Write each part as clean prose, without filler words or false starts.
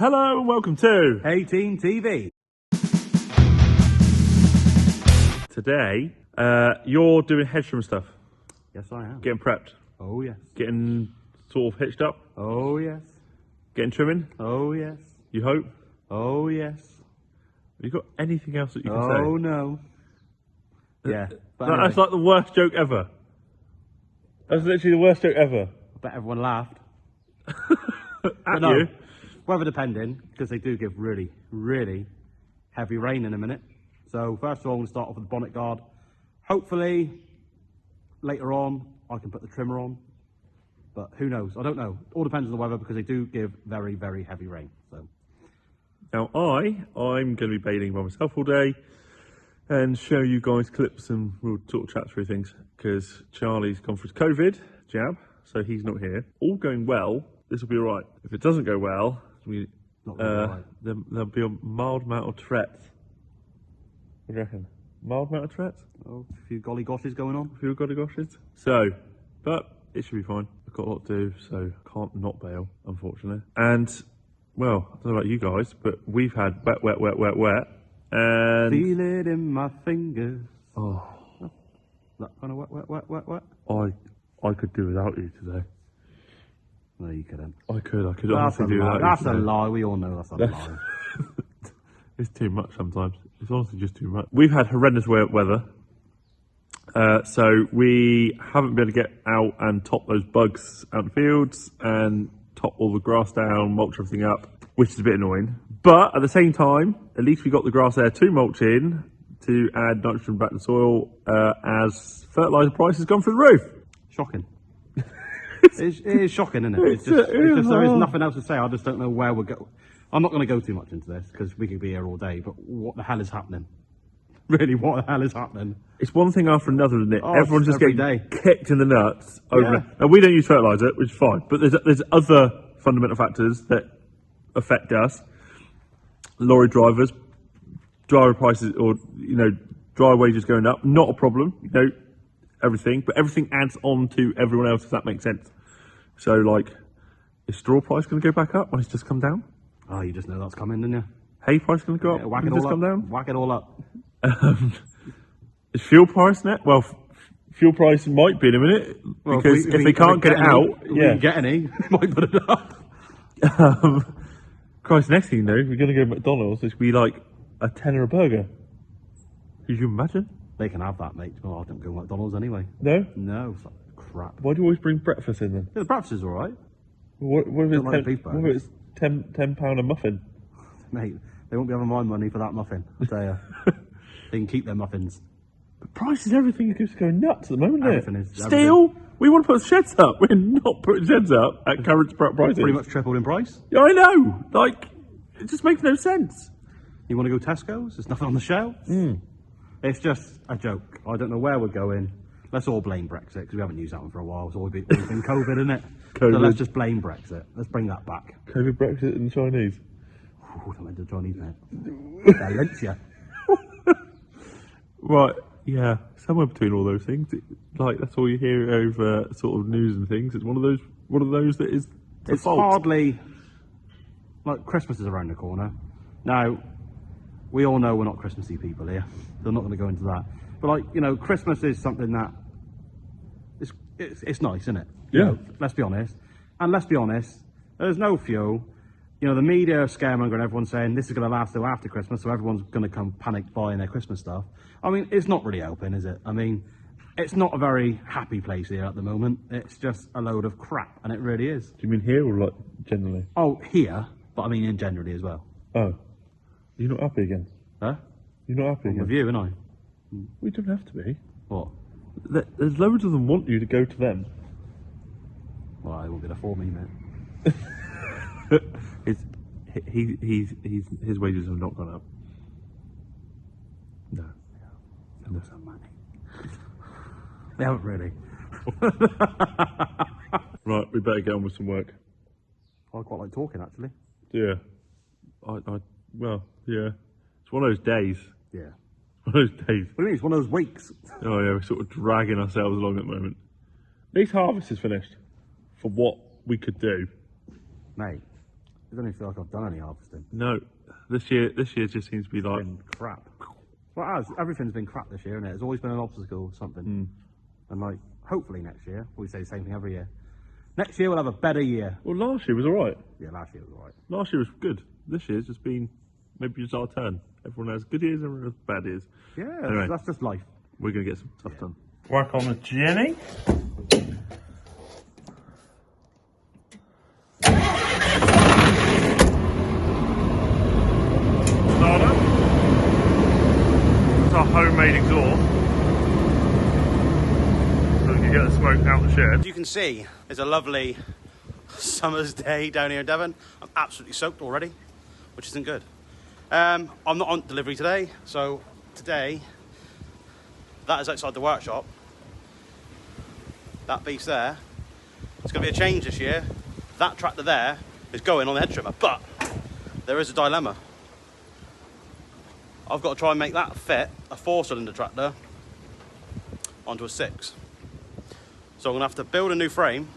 Hello and welcome to Thehayteamtv. Today, you're doing hedge trim stuff. Yes, I am. Getting prepped. Oh, yes. Getting sort of hitched up. Oh, yes. Getting trimming. Oh, yes. You hope. Oh, yes. Have you got anything else that you can say? Oh, no. Yeah. But That's anyway, like the worst joke ever. That's literally the worst joke ever. I bet everyone laughed. At no, you. weather depending, because they do give really, really heavy rain in a minute. So first of all, I'm going to start off with the bonnet guard. Hopefully, later on, I can put the trimmer on. But who knows? I don't know. All depends on the weather, because they do give very, very heavy rain. So Now I'm going to be baling by myself all day and show you guys clips, and we'll sort of chat through things because Charlie's gone for his COVID jab, so he's not here. All going well, this will be all right. If it doesn't go well, not really right. there'll be a mild amount of threats. What do you reckon? Mild amount of threats? Oh, a few golly goshes going on. A few golly goshes. So, but it should be fine. I've got a lot to do, so can't not bail, unfortunately. And, well, I don't know about you guys, but we've had wet, and... Feel it in my fingers. Oh. That kind of wet. I could do without you today. No, you couldn't. I could That's honestly do without you. That's a today. lie. We all know that's a lie. It's too much sometimes. It's honestly just too much. We've had horrendous weather. So we haven't been able to get out and top those bugs out in the fields and top all the grass down, mulch everything up, which is a bit annoying. But at the same time, at least we got the grass there to mulch in to add nitrogen back to the soil as fertiliser price has gone through the roof. Shocking. It is shocking, isn't it? It's just there is nothing else to say. I just don't know where we're going. I'm not going to go too much into this because we could be here all day, but what the hell is happening? Really, what the hell is happening? It's one thing after another, isn't it? Oh, Everyone's just every getting day. kicked in the nuts over it. And we don't use fertiliser, which is fine. But there's other fundamental factors that affect us. Lorry drivers, driver prices, or, dry wages going up, not a problem. Everything. But everything adds on to everyone else, if that makes sense. So, is straw price going to go back up when it's just come down? Oh, you just know that's coming, didn't you? Hay price going to go up? Whack when it it's all just up. come down? Whack it all up. Is fuel price net? Well, fuel price might be in a minute because if we can't get it out, if we can get any, might put it up. Christ, next thing you know, we're going to go to McDonald's. It's be like a tenner a burger. Could you imagine? They can have that, mate. Well, I don't go to McDonald's anyway. No? No, it's like crap. Why do you always bring breakfast in then? Yeah, the breakfast is all right, What if Don't like it's, beef what if it's £10 a muffin? mate. They won't be having my money for that muffin. I tell you, they can keep their muffins. But prices, everything is going nuts at the moment, Everything isn't it? is- Steel? We want to put sheds up. We're not putting sheds up at current prices. Pretty much tripled in price. Yeah, I know. It just makes no sense. You want to go Tesco's? There's nothing on the shelves. It's just a joke. I don't know where we're going. Let's all blame Brexit because we haven't used that one for a while. It's always been COVID, isn't it? COVID. So let's just blame Brexit. Let's bring that back. COVID, Brexit and the Chinese. Oh, that meant the Chinese, mate. They lynch you. Right, yeah, somewhere between all those things. That's all you hear over sort of news and things. It's one of those that is the It's fault. hardly like Christmas is around the corner. Now, we all know we're not Christmassy people here. So I'm not going to go into that. But Christmas is something that it's nice, isn't it? Yeah. Let's be honest. And let's be honest, there's no fuel. The media are scaremongering, everyone's saying this is going to last till after Christmas, so everyone's going to come panic buying their Christmas stuff. I mean, it's not really helping, is it? I mean, it's not a very happy place here at the moment. It's just a load of crap, and it really is. Do you mean here or generally? Oh, here, but I mean in generally as well. Oh, you're not happy again? Huh? You're not happy again? With you, and I. We don't have to be. What? There's loads of them want you to go to them. Well, it won't be there for me, mate. His wages have not gone up. No. No. They haven't really. Right, we better get on with some work. I quite like talking, actually. Yeah. Well, yeah. It's one of those days. Yeah. One of those days. What do you mean? It's one of those weeks. Oh yeah, we're sort of dragging ourselves along at the moment. At least harvest is finished for what we could do. Mate, It doesn't even feel like I've done any harvesting. No, this year just seems to be like Been crap. Well, it has. Everything's been crap this year, isn't it? It's always been an obstacle or something. And like, hopefully next year, we say the same thing every year. Next year we'll have a better year. Well, last year was all right. Yeah, last year was all right. Last year was good. This year's just been maybe just our turn. Everyone has good years, everyone has bad years. Yeah, Anyway. that's just life. We're going to get some stuff done. Work on the Jenny. Starter. It's our homemade exhaust. So we can get the smoke out the shed. As you can see, it's a lovely summer's day down here in Devon. I'm absolutely soaked already, which isn't good. I'm not on delivery today, so today, that is outside the workshop. That beast there, it's going to be a change this year. That tractor there is going on the head trimmer, but there is a dilemma. I've got to try and make that fit a 4-cylinder tractor onto a 6. So I'm going to have to build a new frame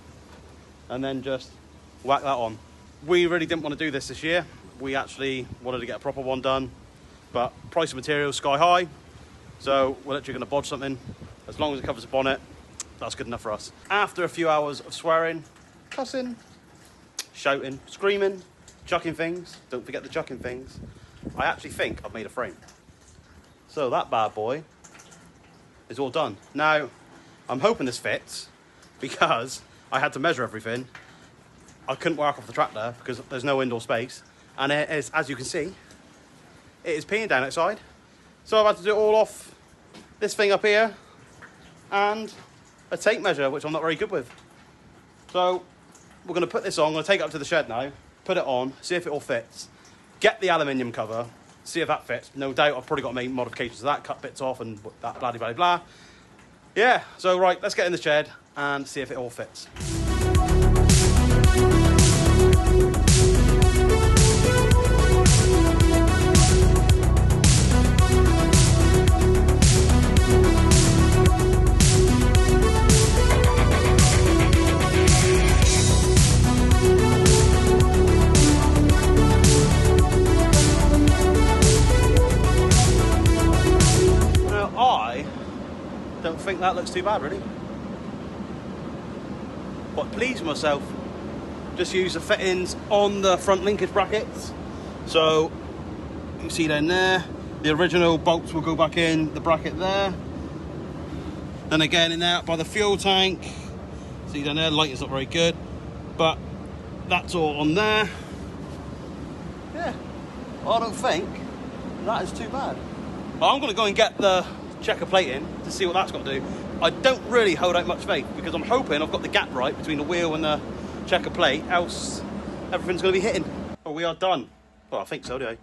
and then just whack that on. We really didn't want to do this year. We actually wanted to get a proper one done, but price of materials sky high. So we're literally going to bodge something. As long as it covers the bonnet, that's good enough for us. After a few hours of swearing, cussing, shouting, screaming, chucking things, don't forget the chucking things, I actually think I've made a frame. So that bad boy is all done. Now, I'm hoping this fits because I had to measure everything. I couldn't work off the tractor because there's no indoor space. And it is, as you can see, it is peeing down outside. So I've had to do it all off this thing up here and a tape measure, which I'm not very good with. So we're going to put this on. I'm going to take it up to the shed now, put it on, see if it all fits, get the aluminium cover, see if that fits. No doubt I've probably got to make modifications to that, cut bits off and that blah, blah, blah. Yeah, so right, let's get in the shed and see if it all fits. Don't think that looks too bad, really. Quite pleased with myself. Just use the fittings on the front linkage brackets. So you can see down there, the original bolts will go back in the bracket there. Then again in there by the fuel tank. See down there, the lighting's not very good, but that's all on there. Yeah, I don't think that is too bad. I'm going to go and get the checker plate in to see what that's got to do. I don't really hold out much faith because I'm hoping I've got the gap right between the wheel and the checker plate, else everything's going to be hitting. Well, we are done. Well, I think so anyway.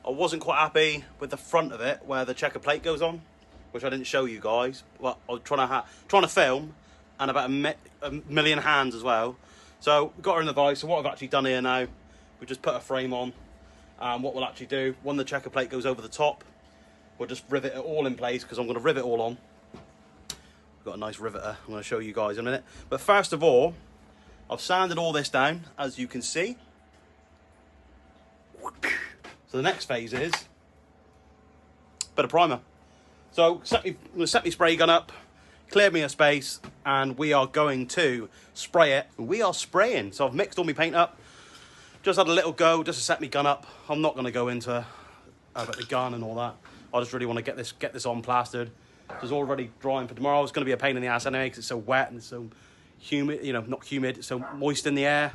I wasn't quite happy with the front of it where the checker plate goes on, which I didn't show you guys. Well, I was trying to film and about a million hands as well. So we got her in the vise. So what I've actually done here now, we just put a frame on. And what we'll actually do, when the checker plate goes over the top, we'll just rivet it all in place because I'm going to rivet it all on. We've got a nice riveter I'm going to show you guys in a minute. But first of all, I've sanded all this down, as you can see. So the next phase is a bit of primer. So I'm going to set my spray gun up, clear me a space, and we are going to spray it. We are spraying. So I've mixed all my paint up. Just had a little go just to set my gun up. I'm not going to go into about the gun and all that. I just really want to get this on plastered. It's already drying for tomorrow. It's going to be a pain in the ass anyway because it's so wet and it's so humid. You know, not humid. It's so moist in the air.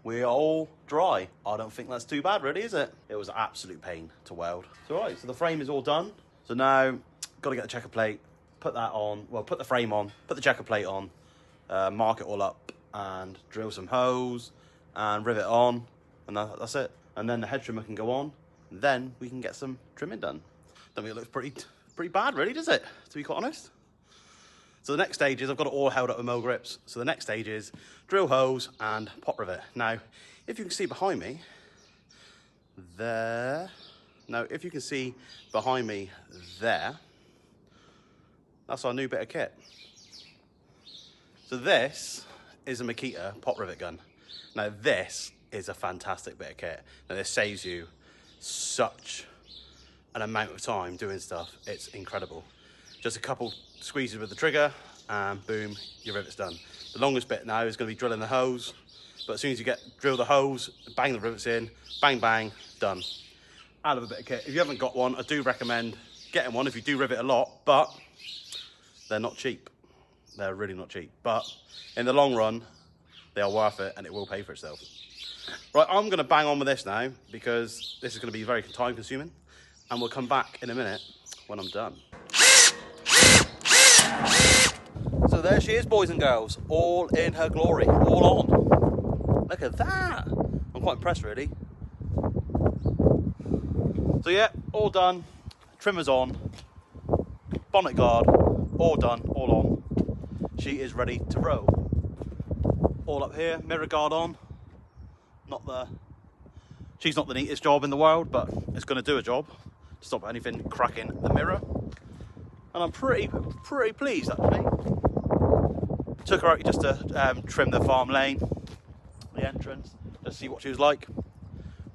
We are all dry. I don't think that's too bad, really, is it? It was an absolute pain to weld. So right, so the frame is all done. So now, got to get the checker plate. Put that on, well, put the frame on, put the checker plate on, mark it all up and drill some holes and rivet it on, and that's it. And then the head trimmer can go on, and then we can get some trimming done. Don't think it looks pretty bad, really, does it, to be quite honest? So the next stage is, I've got it all held up with Mo grips, so the next stage is drill holes and pot rivet. Now, if you can see behind me, there, Now, if you can see behind me there, that's our new bit of kit. So this is a Makita pot rivet gun. Now this is a fantastic bit of kit. Now this saves you such an amount of time doing stuff. It's incredible. Just a couple squeezes with the trigger and boom, your rivet's done. The longest bit now is going to be drilling the holes, but as soon as you drill the holes, bang the rivets in, bang bang, done. Out of a bit of kit. If you haven't got one, I do recommend getting one if you do rivet a lot, but they're not cheap. They're really not cheap, but in the long run, they are worth it and it will pay for itself. Right, I'm going to bang on with this now because this is going to be very time consuming, and we'll come back in a minute when I'm done. So there she is, boys and girls, all in her glory, all on. Look at that. I'm quite impressed, really. So yeah, all done. Trimmers on. Bonnet guard, all done, all on. She is ready to roll. All up here, mirror guard on. She's not the neatest job in the world, but it's going to do a job to stop anything cracking the mirror. And I'm pretty pleased, actually. Took her out just to trim the farm lane, the entrance, just see what she was like.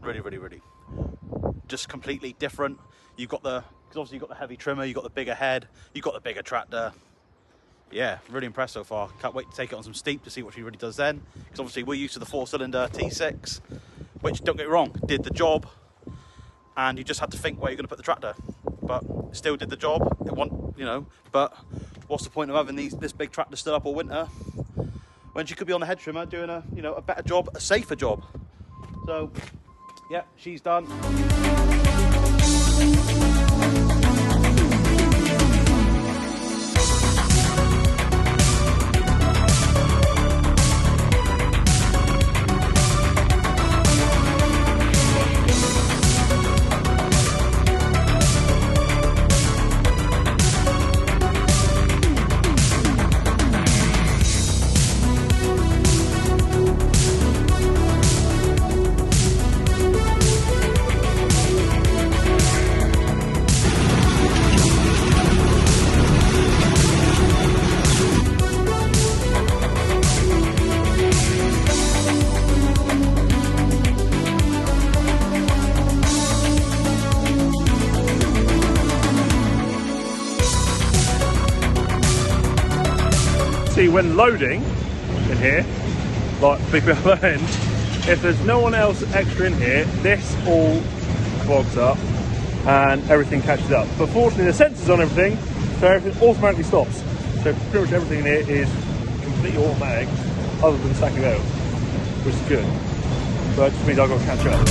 Really just completely different. You've got because obviously you've got the heavy trimmer, you've got the bigger head, you've got the bigger tractor. Yeah, really impressed so far. Can't wait to take it on some steep to see what she really does then. Because obviously we're used to the 4-cylinder T6, which, don't get me wrong, did the job. And you just had to think where you're going to put the tractor. But it still did the job. But what's the point of having this big tractor stood up all winter when she could be on the head trimmer doing a better job, a safer job. So, yeah, she's done. When loading in here, like big end, if there's no one else extra in here, this all clogs up and everything catches up. But fortunately the sensors on everything, so everything automatically stops. So pretty much everything in here is completely automatic, other than stacking out, which is good. But it just means I've got to catch up.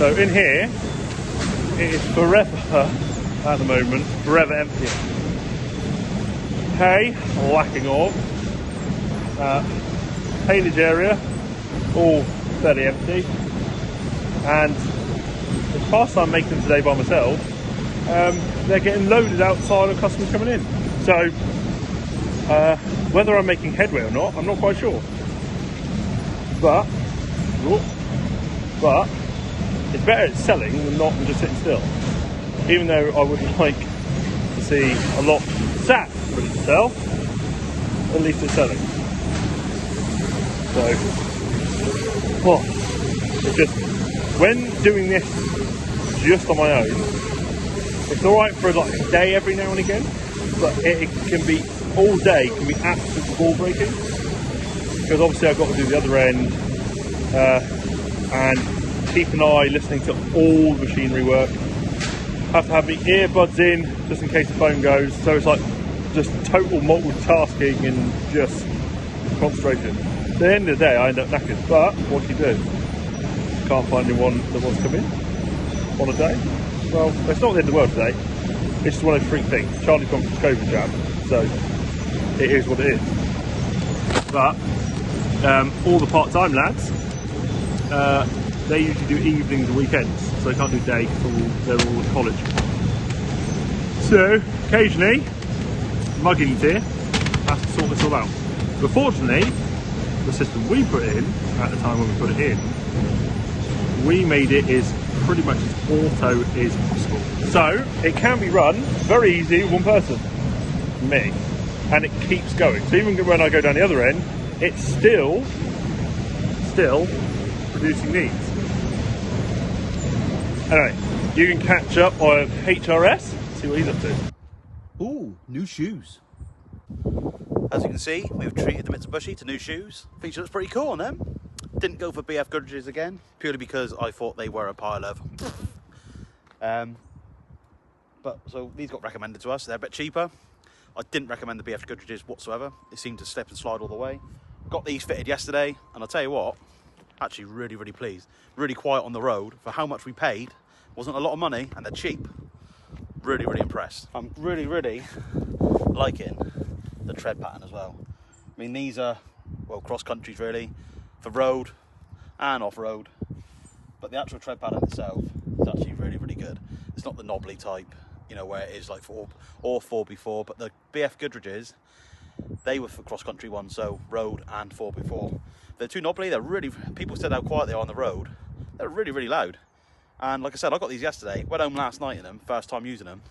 So in here, it is forever, at the moment, forever empty. Hay, lacking of. Haylage area, all fairly empty. And as fast as I'm making them today by myself, they're getting loaded outside of customers coming in. So whether I'm making headway or not, I'm not quite sure. But it's better at selling than not and just sitting still. Even though I would like to see a lot sat ready to sell, at least it's selling. So, it's just, when doing this just on my own, it's alright for like a day every now and again, but it can be, all day can be absolutely ball breaking. Because obviously I've got to do the other end, and keep an eye listening to all the machinery work. Have to have the earbuds in just in case the phone goes. So it's like just total multitasking and just concentration. At the end of the day, I end up knackered. But what can you do? Can't find anyone that wants to come in on a day. Well, it's not the end of the world today. It's just one of those freak things. Charlie's gone for his COVID jab, so it is what it is. But all the part-time lads, they usually do evenings and weekends, so they can't do day because they're all at college. So, occasionally, muggins here has to sort this all out. But fortunately, the system we put in, at the time when we put it in, we made it as pretty much as auto as possible. So, it can be run very easy with one person, me, and it keeps going. So even when I go down the other end, it's still producing these. Anyway, you can catch up on HRS, see what he's up to. Ooh, new shoes. As you can see, we've treated the Mitsubishi to new shoes. Feature looks pretty cool on them. Didn't go for BF Goodrich's again, purely because I thought they were a pile of. But so these got recommended to us. They're a bit cheaper. I didn't recommend the BF Goodrich's whatsoever. It seemed to slip and slide all the way. Got these fitted yesterday, and I'll tell you what, actually really, really pleased. Really quiet on the road for how much we paid. Wasn't a lot of money, and they're cheap. Really, really impressed. I'm really, really liking the tread pattern as well. I mean, these are, well, cross countries really, for road and off-road. But the actual tread pattern itself is actually really, really good. It's not the knobbly type, you know, where it is like 4x4, but the BF Goodrich's, they were for cross-country ones, so road and 4x4. They're too knobbly. They're really, people said how quiet they are on the road. They're really, really loud. And like I said, I got these yesterday, went home last night in them, first time using them.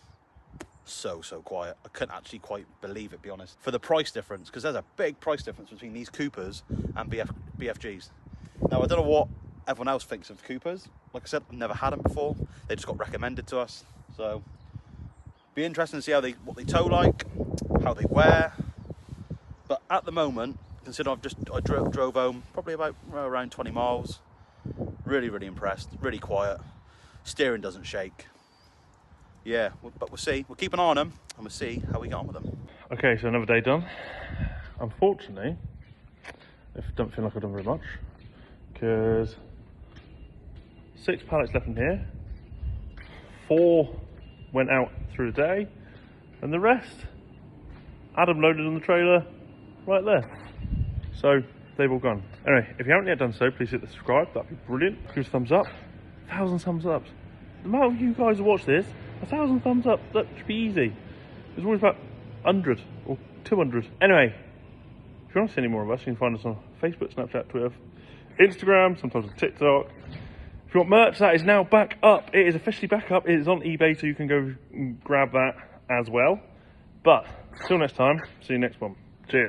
So quiet. I couldn't actually quite believe it, be honest. For the price difference, because there's a big price difference between these Coopers and BFGs. Now, I don't know what everyone else thinks of Coopers. Like I said, I've never had them before. They just got recommended to us. So, be interesting to see what they tow like, how they wear. But at the moment, considering I drove home probably about around 20 miles. Really, really impressed. Really quiet. Steering doesn't shake. Yeah, but we'll see. We'll keep an eye on them and we'll see how we get on with them. Okay, so another day done. Unfortunately, I don't feel like I've done very much because 6 pallets left in here, 4 went out through the day, and the rest Adam loaded on the trailer right there. So they've all gone. Anyway, if you haven't yet done so, please hit the subscribe. That'd be brilliant. Give us a thumbs up. 1,000 thumbs up. The amount of you guys who watch this, 1,000 thumbs up. That should be easy. There's always about 100 or 200. Anyway, if you want to see any more of us, you can find us on Facebook, Snapchat, Twitter, Instagram, sometimes on TikTok. If you want merch, that is now back up. It is officially back up. It is on eBay, so you can go and grab that as well. But until next time, see you next one.